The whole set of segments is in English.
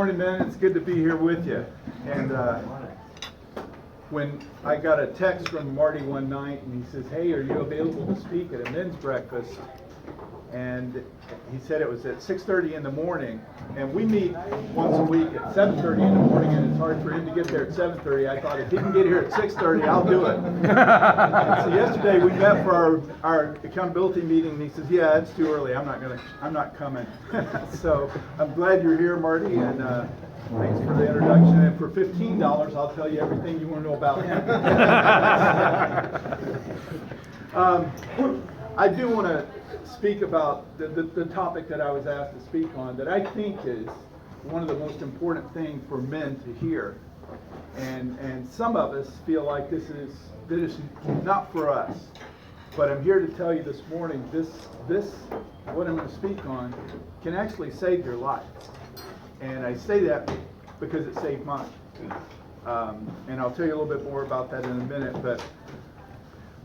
morning, man. It's good to be here with you. And when I got a text from Marty one night, and he says, "Hey, are you available to speak at a men's breakfast?" And he said it was at 6:30 in the morning, and we meet once a week at 7:30 in the morning, and it's hard for him to get there at 7:30. I thought if he can get here at 6:30, I'll do it. So yesterday we met for our accountability meeting, and he says, "Yeah, it's too early. I'm not coming." So I'm glad you're here, Marty, and thanks for the introduction. And for $15, I'll tell you everything you want to know about him. I do want to speak about the topic that I was asked to speak on, that I think is one of the most important things for men to hear. And some of us feel like this is not for us. But I'm here to tell you this morning, this what I'm going to speak on can actually save your life. And I say that because it saved mine. And I'll tell you a little bit more about that in a minute. But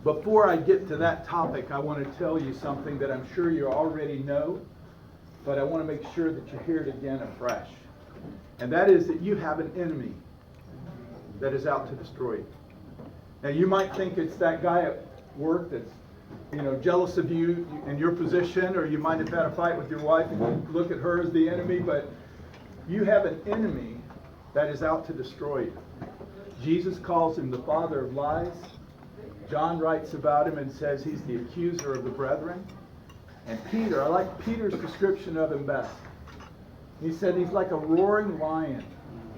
before I get to that topic, I want to tell you something that I'm sure you already know, but I want to make sure that you hear it again afresh. And that is that you have an enemy that is out to destroy you. Now, you might think it's that guy at work that's, jealous of you in your position, or you might have had a fight with your wife and you look at her as the enemy, but you have an enemy that is out to destroy you. Jesus calls him the father of lies. John writes about him and says he's the accuser of the brethren. And Peter, I like Peter's description of him best. He said he's like a roaring lion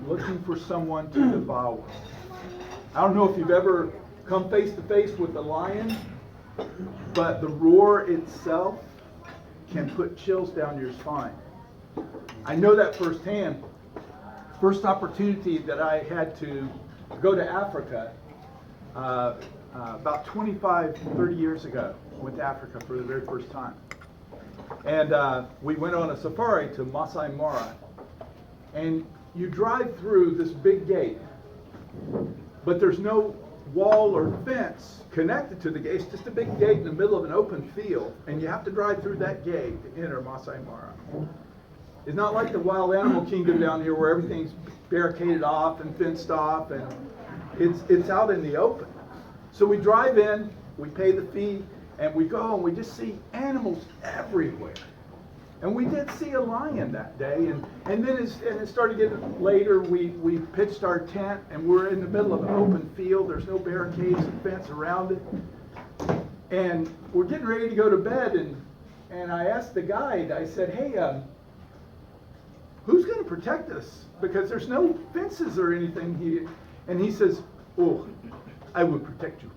looking for someone to devour. I don't know if you've ever come face to face with a lion, but the roar itself can put chills down your spine. I know that firsthand. First opportunity that I had to go to Africa, about 25, 30 years ago, went to Africa for the very first time. And we went on a safari to Masai Mara. And you drive through this big gate, but there's no wall or fence connected to the gate. It's just a big gate in the middle of an open field, and you have to drive through that gate to enter Masai Mara. It's not like the wild animal kingdom down here where everything's barricaded off and fenced off, and it's out in the open. So we drive in, we pay the fee, and we go, and we just see animals everywhere. And we did see a lion that day, and then it started getting later. We pitched our tent, and we're in the middle of an open field. There's no barricades and fence around it. And we're getting ready to go to bed, and I asked the guide, I said, "Hey, who's going to protect us? Because there's no fences or anything here." And he says, "Oh, I will protect you."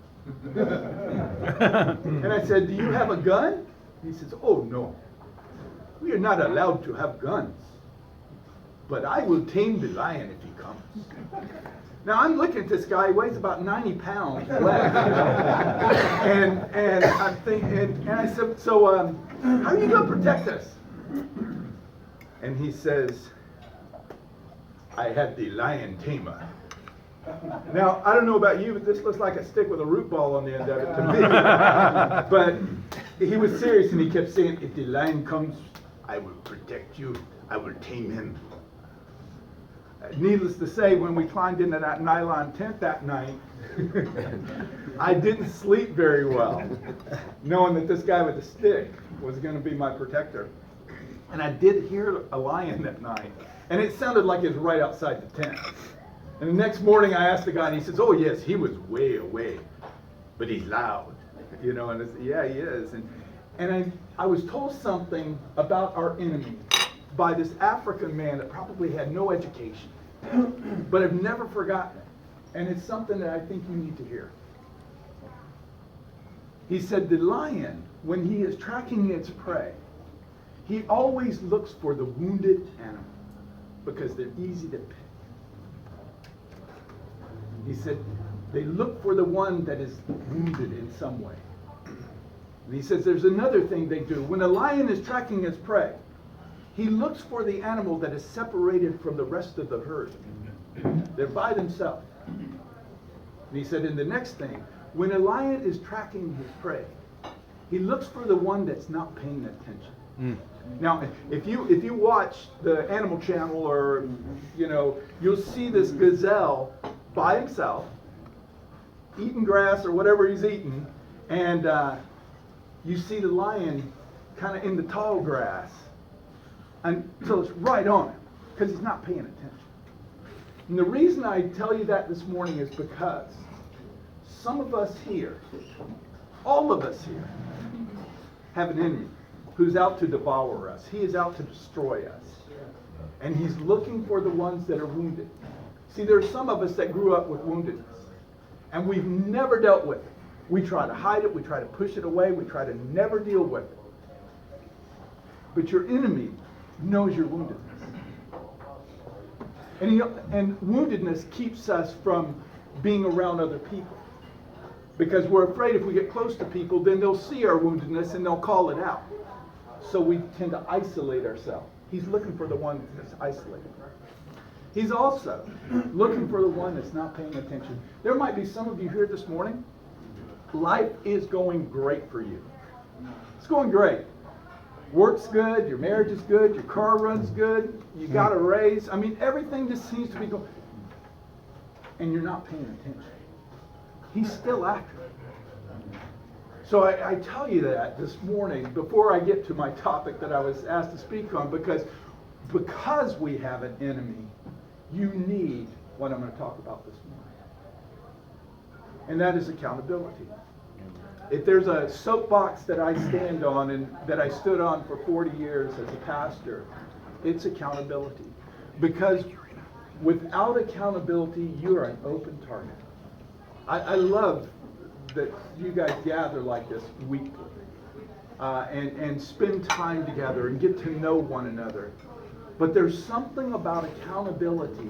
And I said, "Do you have a gun?" He says, "Oh, no. We are not allowed to have guns. But I will tame the lion if he comes." Now, I'm looking at this guy. He weighs about 90 pounds less. And I'm thinking, and I said, "So, how are you going to protect us?" And he says, "I have the lion tamer." Now, I don't know about you, but this looks like a stick with a root ball on the end of it to me. But he was serious, and he kept saying, "If the lion comes, I will protect you. I will tame him." Needless to say, when we climbed into that nylon tent that night, I didn't sleep very well, knowing that this guy with the stick was going to be my protector. And I did hear a lion that night, and it sounded like it was right outside the tent. And the next morning I asked the guy, and he says, "Oh yes, he was way away, but he's loud." And I said, "Yeah, he is." And I was told something about our enemy by this African man that probably had no education, but I've never forgotten it. And it's something that I think you need to hear. He said the lion, when he is tracking its prey, he always looks for the wounded animal because they're easy to pick. He said they look for the one that is wounded in some way. And he says there's another thing they do. When a lion is tracking its prey, he looks for the animal that is separated from the rest of the herd. They're by themselves. And he said, and the next thing, when a lion is tracking his prey, he looks for the one that's not paying attention. Now, if you watch the Animal Channel, or you'll see this gazelle by himself, eating grass or whatever he's eating, and you see the lion kind of in the tall grass until it's right on him, because he's not paying attention. And the reason I tell you that this morning is because some of us here, all of us here, have an enemy who's out to devour us. He is out to destroy us. And he's looking for the ones that are wounded. See, there's some of us that grew up with woundedness, and we've never dealt with it. We try to hide it, we try to push it away, we try to never deal with it. But your enemy knows your woundedness. And woundedness keeps us from being around other people. Because we're afraid if we get close to people, then they'll see our woundedness and they'll call it out. So we tend to isolate ourselves. He's looking for the one that's isolated. He's also looking for the one that's not paying attention. There might be some of you here this morning. Life is going great for you. It's going great. Work's good, your marriage is good, your car runs good, you got a raise. I mean, everything just seems to be going. And you're not paying attention. He's still after it. So I tell you that this morning before I get to my topic that I was asked to speak on, because we have an enemy, you need what I'm going to talk about this morning. And that is accountability. If there's a soapbox that I stand on and that I stood on for 40 years as a pastor, it's accountability. Because without accountability, you're an open target. I love that you guys gather like this weekly and spend time together and get to know one another. But there's something about accountability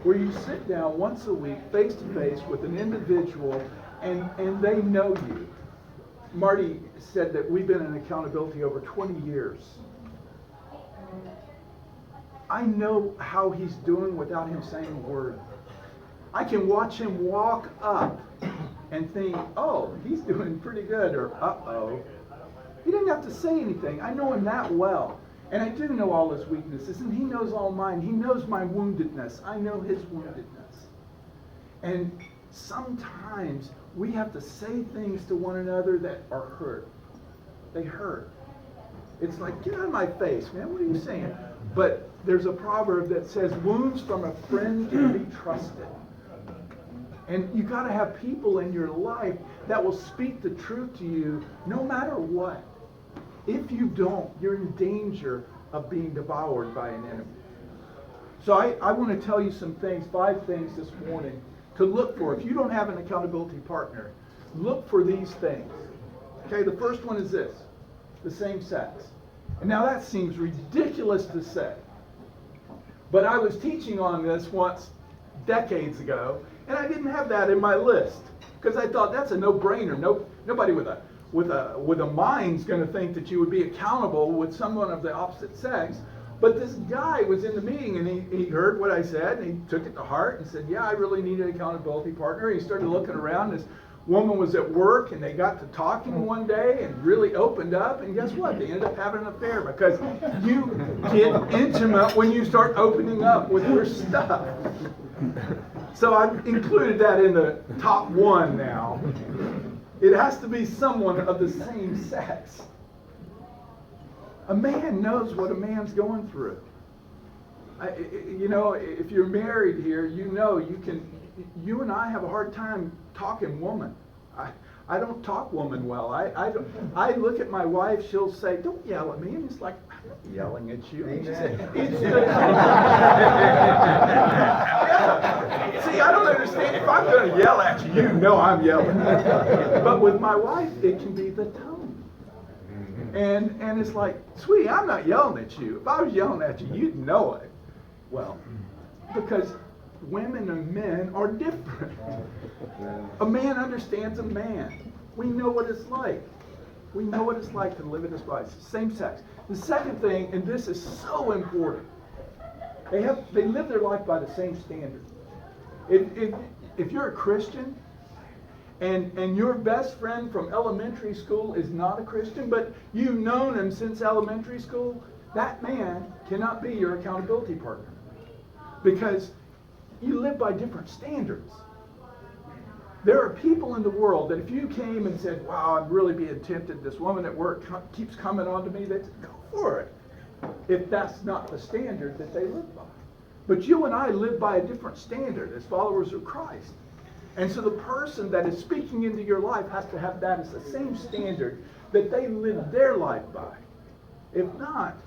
where you sit down once a week face to face with an individual and they know you. Marty said that we've been in accountability over 20 years. I know how he's doing without him saying a word. I can watch him walk up and think, oh, he's doing pretty good, or uh-oh. He didn't have to say anything. I know him that well. And I do know all his weaknesses, and he knows all mine. He knows my woundedness. I know his woundedness. And sometimes we have to say things to one another that are hurt. They hurt. It's like, get out of my face, man. What are you saying? But there's a proverb that says, wounds from a friend can be trusted. And you got to have people in your life that will speak the truth to you no matter what. If you don't, you're in danger of being devoured by an enemy. So I want to tell you some things, 5 things this morning to look for. If you don't have an accountability partner, look for these things. Okay, the first one is this, the same sex. And now that seems ridiculous to say. But I was teaching on this once decades ago, and I didn't have that in my list because I thought that's a no-brainer. Nobody with a mind's going to think that you would be accountable with someone of the opposite sex. But this guy was in the meeting and he heard what I said and he took it to heart and said, yeah, I really need an accountability partner. He started looking around. This woman was at work and they got to talking one day and really opened up. And guess what? They ended up having an affair because you get intimate when you start opening up with your stuff. So I've included that in the top 1 now. It has to be someone of the same sex. A man knows what a man's going through. If you're married here, you and I have a hard time talking woman. I don't talk woman well. I look at my wife, she'll say, don't yell at me. And it's like, I'm not yelling at you. And she said, yeah. See, I don't understand. If I'm going to yell at you, you know I'm yelling. But with my wife, it can be the tone. And it's like, sweetie, I'm not yelling at you. If I was yelling at you, you'd know it. Well, because women and men are different. A man understands a man. We know what it's like. We know what it's like to live in this life. Same sex. The second thing, and this is so important, they live their life by the same standard. If you're a Christian and your best friend from elementary school is not a Christian, but you've known him since elementary school, that man cannot be your accountability partner. Because you live by different standards. There are people in the world that if you came and said, wow, I'm really being tempted, this woman at work keeps coming on to me, they'd say, go for it. If that's not the standard that they live by. But you and I live by a different standard as followers of Christ. And so the person that is speaking into your life has to have that as the same standard that they live their life by. If not,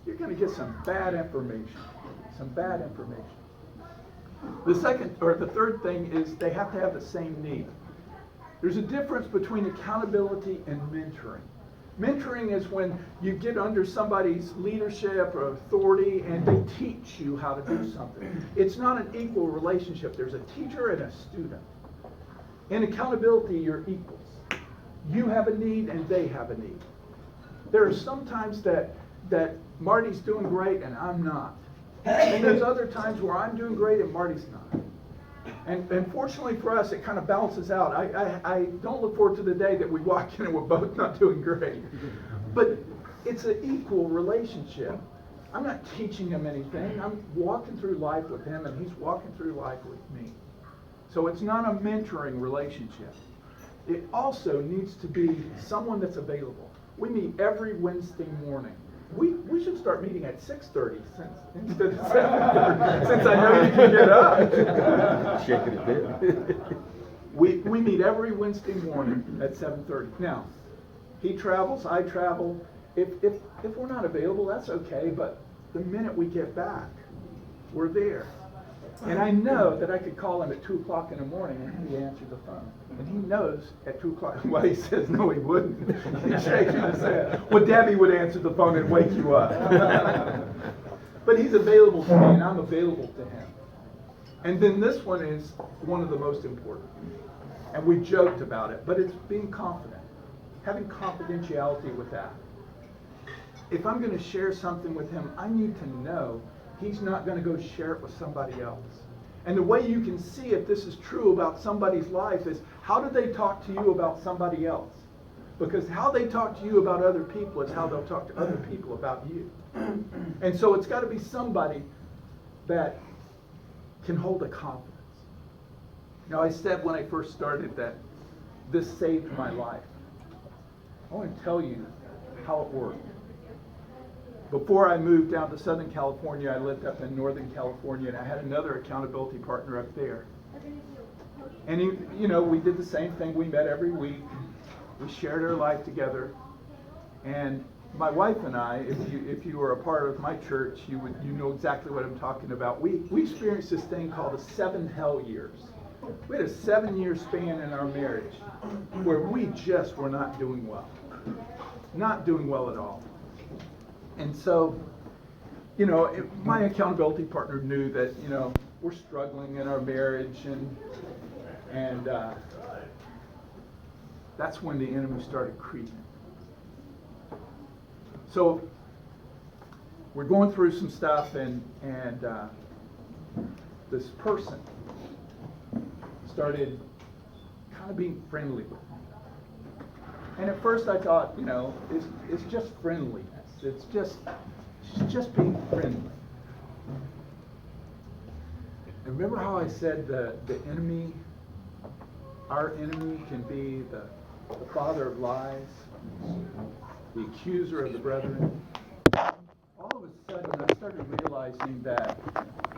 you're going to get some bad information. Some bad information. The third thing is they have to have the same need. There's a difference between accountability and mentoring. Mentoring is when you get under somebody's leadership or authority and they teach you how to do something. It's not an equal relationship. There's a teacher and a student. In accountability, you're equals. You have a need and they have a need. There are some times that Marty's doing great and I'm not. And there's other times where I'm doing great and Marty's not. And fortunately for us, it kind of balances out. I don't look forward to the day that we walk in and we're both not doing great. But it's an equal relationship. I'm not teaching him anything. I'm walking through life with him and he's walking through life with me. So it's not a mentoring relationship. It also needs to be someone that's available. We meet every Wednesday morning. We should start meeting at 6:30 instead of 7:30, since I know you can get up. Shaking it bit. We meet every Wednesday morning at 7:30. Now, he travels, I travel. If we're not available, that's okay, but the minute we get back, we're there. And I know that I could call him at 2 o'clock in the morning and he'd answer the phone. And he knows at 2 o'clock, well, he says no, he wouldn't. He's shaking his head. Well, Debbie would answer the phone and wake you up. But he's available to me and I'm available to him. And then this one is one of the most important. And we joked about it, but it's being confident. Having confidentiality with that. If I'm going to share something with him, I need to know he's not going to go share it with somebody else. And the way you can see if this is true about somebody's life is how do they talk to you about somebody else? Because how they talk to you about other people is how they'll talk to other people about you. And so it's got to be somebody that can hold a confidence. Now, I said when I first started that this saved my life. I want to tell you how it worked. Before I moved down to Southern California, I lived up in Northern California, and I had another accountability partner up there. And we did the same thing. We met every week. We shared our life together. And my wife and I, if you were a part of my church, you know exactly what I'm talking about. We experienced this thing called the 7 hell years. We had a 7-year span in our marriage where we just were not doing well. Not doing well at all. And so, my accountability partner knew that, we're struggling in our marriage and that's when the enemy started creeping. So we're going through some stuff and this person started kind of being friendly with me. And at first I thought, it's just friendliness. It's just being friendly. And remember how I said the enemy, our enemy can be the father of lies, the accuser of the brethren. All of a sudden I started realizing that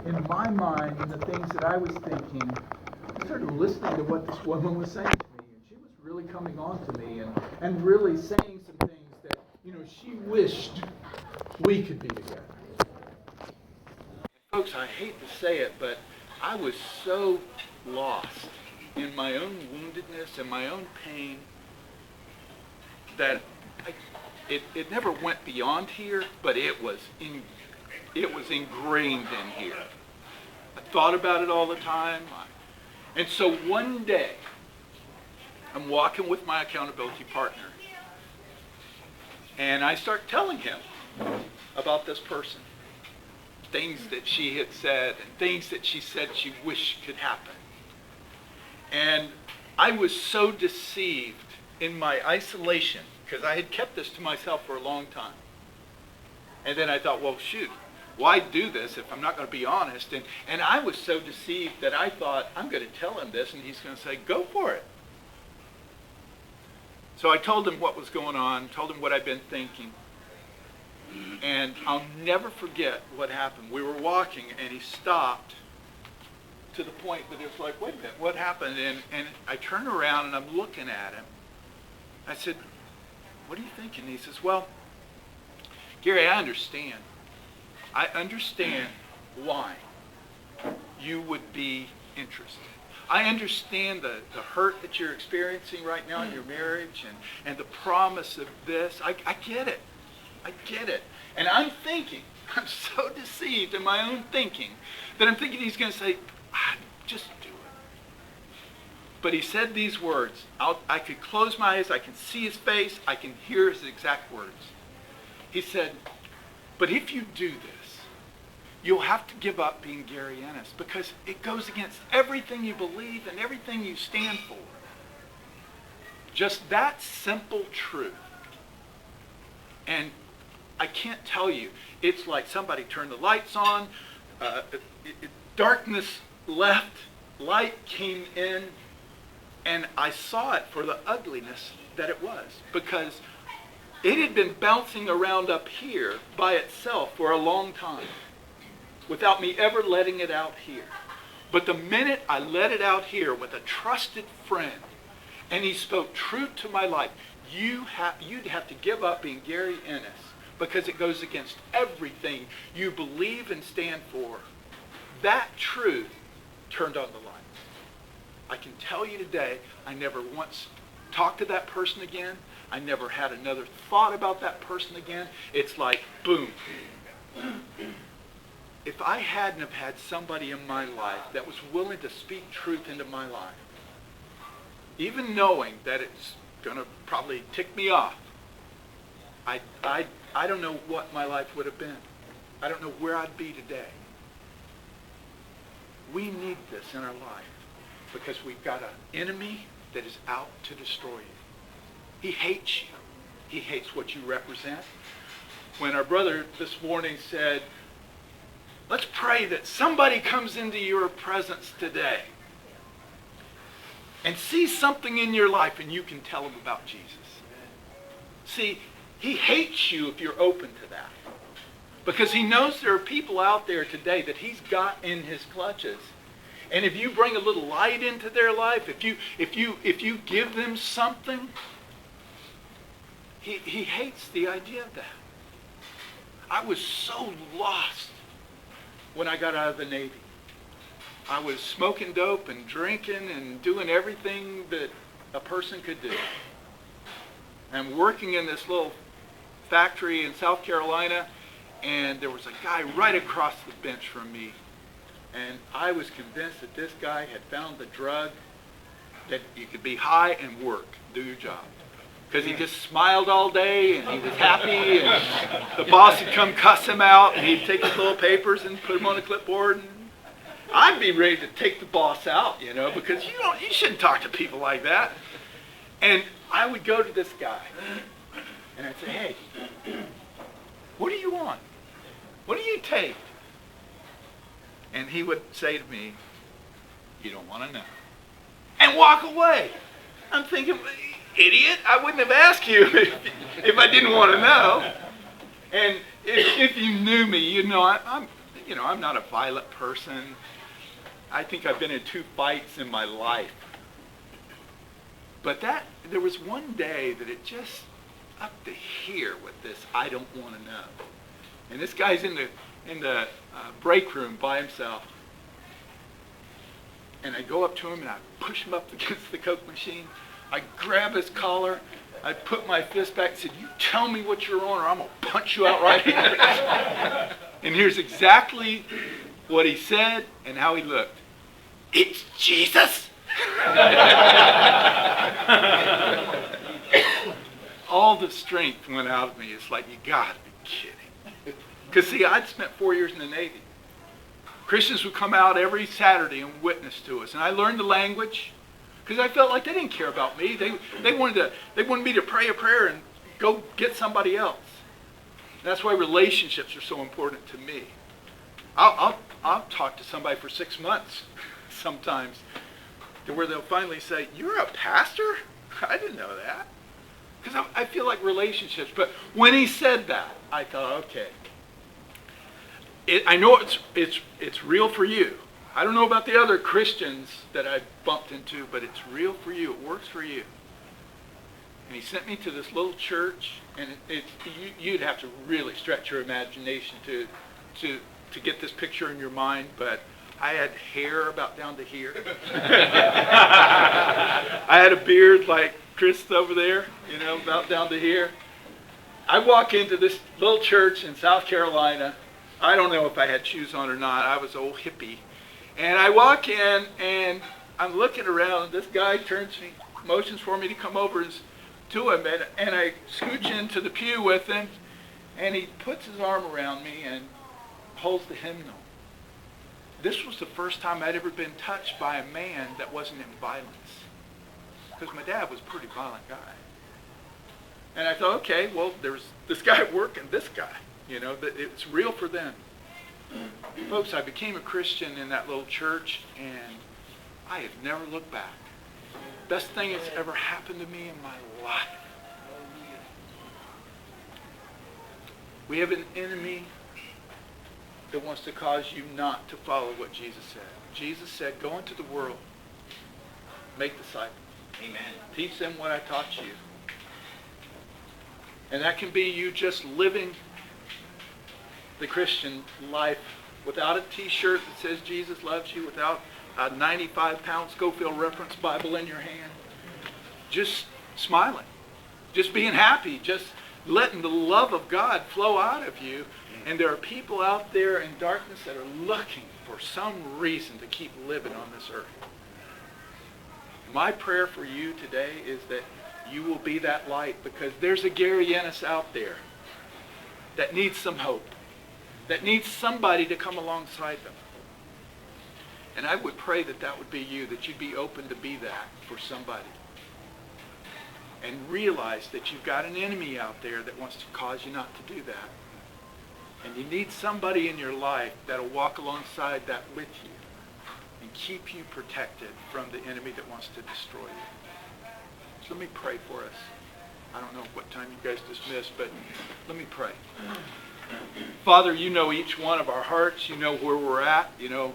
in my mind and the things that I was thinking, I started listening to what this woman was saying to me. And she was really coming on to me and really saying some things that, she wished we could be together. Folks, I hate to say it, but I was so lost in my own woundedness and my own pain that it never went beyond here, but it was ingrained in here. I thought about it all the time. And so one day, I'm walking with my accountability partner, and I start telling him about this person. Things that she had said and things that she said she wished could happen. And I was so deceived in my isolation, because I had kept this to myself for a long time. And then I thought, well, shoot, why do this if I'm not going to be honest? And I was so deceived that I thought, I'm going to tell him this, and he's going to say, go for it. So I told him what was going on, told him what I'd been thinking. And I'll never forget what happened. We were walking, and he stopped to the point that it was like, wait a minute, what happened? And I turned around, and I'm looking at him. I said, what are you thinking? He says, well, Gary, I understand. I understand why you would be interested. I understand the hurt that you're experiencing right now in your marriage and the promise of this. I get it. I get it. And I'm thinking, I'm so deceived in my own thinking that I'm thinking he's going to say, just do it. But he said these words. I could close my eyes. I can see his face. I can hear his exact words. He said, but if you do this, you'll have to give up being Gary Enniss because it goes against everything you believe and everything you stand for. Just that simple truth. And I can't tell you, it's like somebody turned the lights on, darkness left, light came in, and I saw it for the ugliness that it was, because it had been bouncing around up here by itself for a long time without me ever letting it out here. But the minute I let it out here with a trusted friend, and he spoke truth to my life, you'd have to give up being Gary Enniss because it goes against everything you believe and stand for. That truth turned on the light. I can tell you today, I never once talked to that person again. I never had another thought about that person again. It's like, boom. If I hadn't have had somebody in my life that was willing to speak truth into my life, even knowing that it's going to probably tick me off, I don't know what my life would have been. I don't know where I'd be today. We need this in our life because we've got an enemy that is out to destroy you. He hates you. He hates what you represent. When our brother this morning said, let's pray that somebody comes into your presence today and sees something in your life and you can tell them about Jesus. See, he hates you if you're open to that. Because he knows there are people out there today that he's got in his clutches. And if you bring a little light into their life, if you give them something, he hates the idea of that. I was so lost when I got out of the Navy. I was smoking dope and drinking and doing everything that a person could do. I'm working in this little factory in South Carolina, and there was a guy right across the bench from me. And I was convinced that this guy had found the drug that you could be high and work, do your job. Because he just smiled all day and he was happy, and the boss would come cuss him out and he'd take his little papers and put them on a clipboard. And I'd be ready to take the boss out, because you shouldn't talk to people like that. And I would go to this guy and I'd say, hey, what do you want? What do you take? And he would say to me, you don't want to know. And walk away. I'm thinking, idiot, I wouldn't have asked you if I didn't want to know. And if you knew me, I'm not a violent person. I think I've been in 2 fights in my life. But there was one day that it just up to here with this, I don't want to know. And this guy's in the break room by himself. And I go up to him and I push him up against the Coke machine. I grab his collar. I put my fist back and said, you tell me what you're on or I'm going to punch you out right here. And here's exactly what he said and how he looked. It's Jesus. All the strength went out of me. It's like, you got to be kidding. Because, see, I'd spent 4 years in the Navy. Christians would come out every Saturday and witness to us. And I learned the language. Because I felt like they didn't care about me. They wanted me to pray a prayer and go get somebody else. That's why relationships are so important to me. I'll talk to somebody for 6 months sometimes, to where they'll finally say, "You're a pastor? I didn't know that." Because I feel like relationships. But when he said that, I thought, okay, I know it's real for you. I don't know about the other Christians that I've bumped into, but it's real for you. It works for you. And he sent me to this little church, and you'd have to really stretch your imagination to get this picture in your mind, but I had hair about down to here. I had a beard like Chris over there, about down to here. I walk into this little church in South Carolina. I don't know if I had shoes on or not. I was old hippie. And I walk in, and I'm looking around, and this guy turns me, motions for me to come over to him, and I scooch into the pew with him, and he puts his arm around me and holds the hymnal. This was the first time I'd ever been touched by a man that wasn't in violence. Because my dad was a pretty violent guy. And I thought, okay, well, there's this guy at work and this guy. That it's real for them. Folks, I became a Christian in that little church, and I have never looked back. Best thing that's ever happened to me in my life. We have an enemy that wants to cause you not to follow what Jesus said. Jesus said, go into the world, make disciples. Amen. Teach them what I taught you. And that can be you just living the Christian life without a t-shirt that says Jesus loves you, without a 95-pound Schofield reference Bible in your hand. Just smiling. Just being happy. Just letting the love of God flow out of you. And there are people out there in darkness that are looking for some reason to keep living on this earth. My prayer for you today is that you will be that light, because there's a Gary Enniss out there that needs some hope, that needs somebody to come alongside them. And I would pray that that would be you, that you'd be open to be that for somebody. And realize that you've got an enemy out there that wants to cause you not to do that. And you need somebody in your life that'll walk alongside that with you and keep you protected from the enemy that wants to destroy you. So let me pray for us. I don't know what time you guys dismissed, but let me pray. Father, you know each one of our hearts. You know where we're at. You know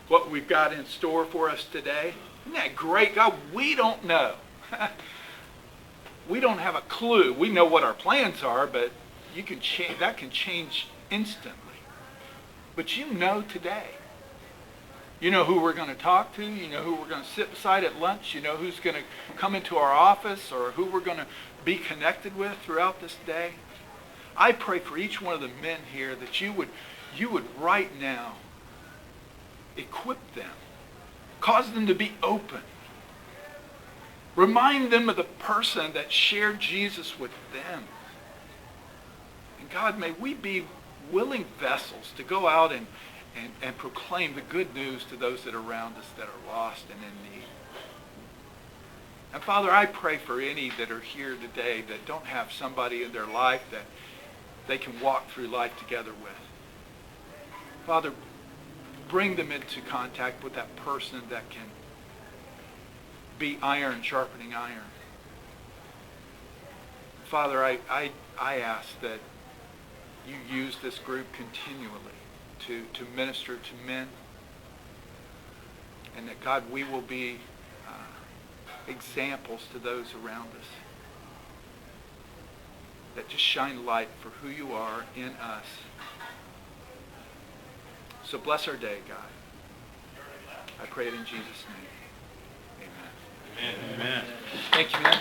what we've got in store for us today. Isn't that great? God, we don't know. We don't have a clue. We know what our plans are, but you can change. That can change instantly. But you know today. You know who we're going to talk to. You know who we're going to sit beside at lunch. You know who's going to come into our office, or who we're going to be connected with throughout this day. I pray for each one of the men here that you would right now equip them. Cause them to be open. Remind them of the person that shared Jesus with them. And God, may we be willing vessels to go out and proclaim the good news to those that are around us that are lost and in need. And Father, I pray for any that are here today that don't have somebody in their life that they can walk through life together with. Father, bring them into contact with that person that can be iron sharpening iron. Father, I ask that you use this group continually to minister to men, and that, God, we will be examples to those around us that just shine light for who you are in us. So bless our day, God. I pray it in Jesus' name. Amen. Amen. Thank you, man.